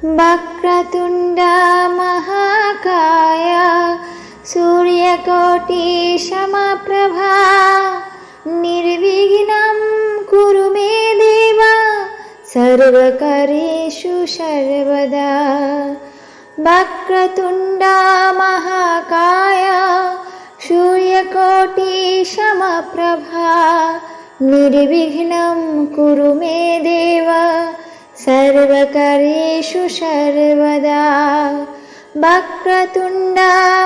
वक्रतुण्ड महाकाय सूर्यकोटि समप्रभा निर्विघ्नं कुरु मे देव सर्वकार्येषु सर्वदा। वक्रतुण्ड महाकाय सूर्यकोटि समप्रभा निर्विघ्नं कुरु मे देव सर्वकार्येषु सर्वदा। वक्रतुण्ड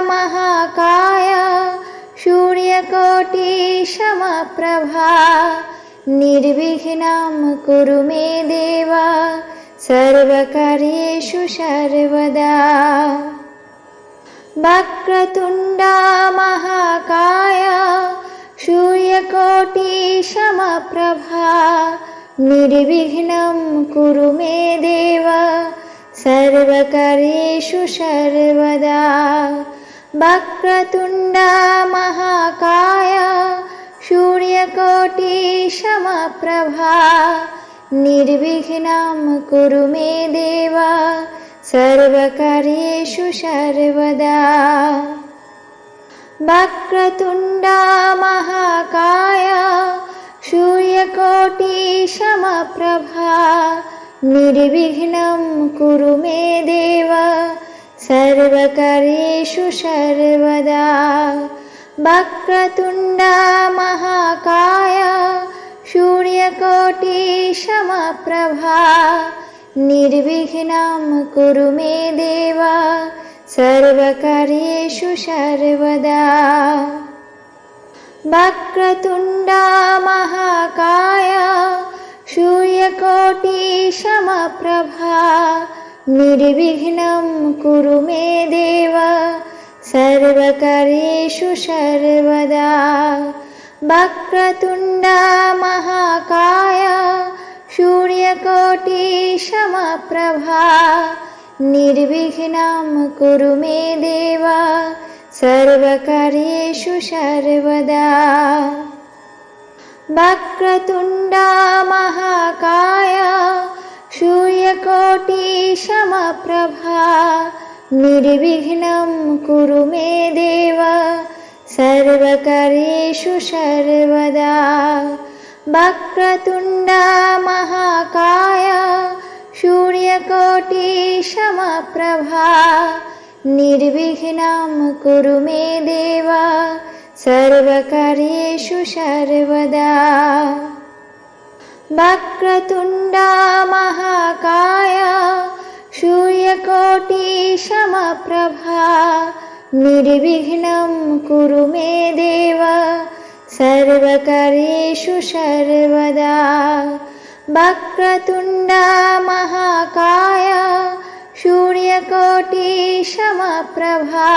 महाकाय सूर्यकोटि समप्रभा निर्विघ्नं कुरु मे देव सर्वकार्येषु सर्वदा। वक्रतुण्ड महाकाय सूर्यकोटि समप्रभा निर्विघ्नं कुरु मे देव सर्वकार्येषु सर्वदा। वक्रतुण्ड महाकाय सूर्यकोटि समप्रभा निर्विघ्नं कुरु मे देव सर्वकार्येषु सर्वदा। वक्रतुण्ड महाकाय सूर्यकोटि समप्रभा निर्विघ्नं कुरु मे देव सर्वकार्येषु सर्वदा। वक्रतुण्ड महाकाय सूर्यकोटि समप्रभा निर्विघ्नं कुरु मे देव सर्वकार्येषु सर्वदा। वक्रतुण्ड महाकाय सूर्यकोटि समप्रभा निर्विघ्नं कुरु मे देव सर्वकार्येषु सर्वदा। वक्रतुण्ड महाकाय सूर्यकोटि समप्रभा निर्विघ्नं कुरु मे देव सर्वकार्येषु सर्वदा। वक्रतुण्ड महाकाय सूर्यकोटि समप्रभा निर्विघ्नं कुरु मे देव सर्वकार्येषु सर्वदा। वक्रतुण्ड महाकाय सूर्यकोटि समप्रभा निर्विघ्नं कुरु मे देव सर्वकार्येषु सर्वदा। वक्रतुण्ड महाकाय सूर्यकोटि समप्रभा निर्विघ्नं कुरु मे देव सर्वकार्येषु सर्वदा। वक्रतुण्ड महाकाय सूर्यकोटि समप्रभा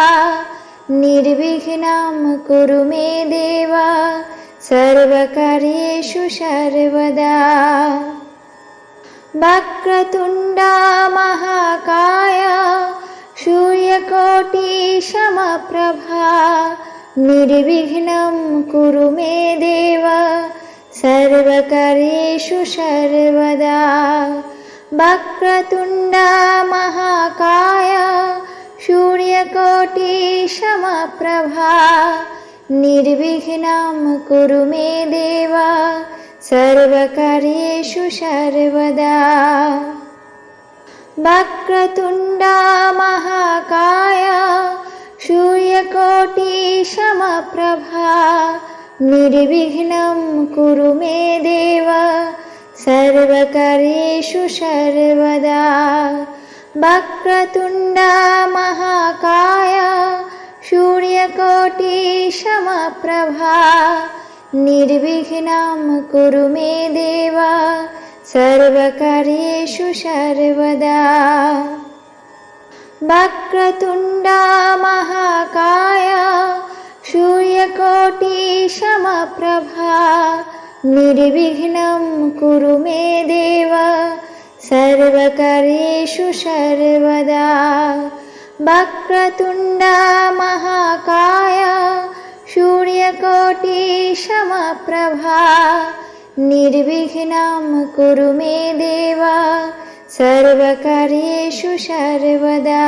निर्विघ्नं कुरु मे देव सर्वकार्येषु सर्वदा। वक्रतुण्ड महाकाय सूर्यकोटि समप्रभा निर्विघ्नं कुरु मे देव सर्वकार्येषु सर्वदा। वक्रतुण्ड महाकाय सूर्यकोटि समप्रभा निर्विघ्नं कुरु मे देव सर्वकार्येषु सर्वदा। वक्रतुण्ड महाकाय सूर्यकोटि समप्रभा निर्विघ्नं कुरु मे देव सर्वकार्येषु सर्वदा। वक्रतुण्ड महाकाय सूर्यकोटि समप्रभा निर्विघ्नं कुरु मे देव सर्वकार्येषु सर्वदा। वक्रतुण्ड महाकाय सूर्यकोटि समप्रभा निर्विघ्नं कुरु मे देव सर्वकार्येषु सर्वदा। वक्रतुण्ड महाकाय सूर्यकोटि समप्रभा निर्विघ्नं कुरु मे देव सर्वकार्येषु सर्वदा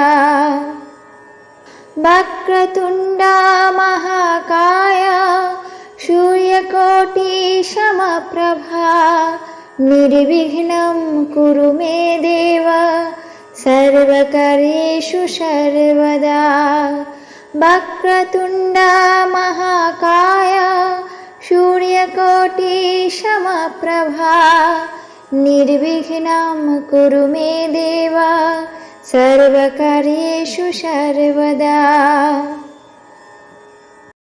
वक्रतुण्डा महाकाय सूर्यकोटिसमप्रभा निर्विघ्नं कुरु मे देव सर्वकार्येषु सर्वदा वक्रतुण्डा महाकाय सूर्यकोटिसमप्रभा निर्विघ्नं कुरु मे देव सर्वकार्येषु सर्वदा।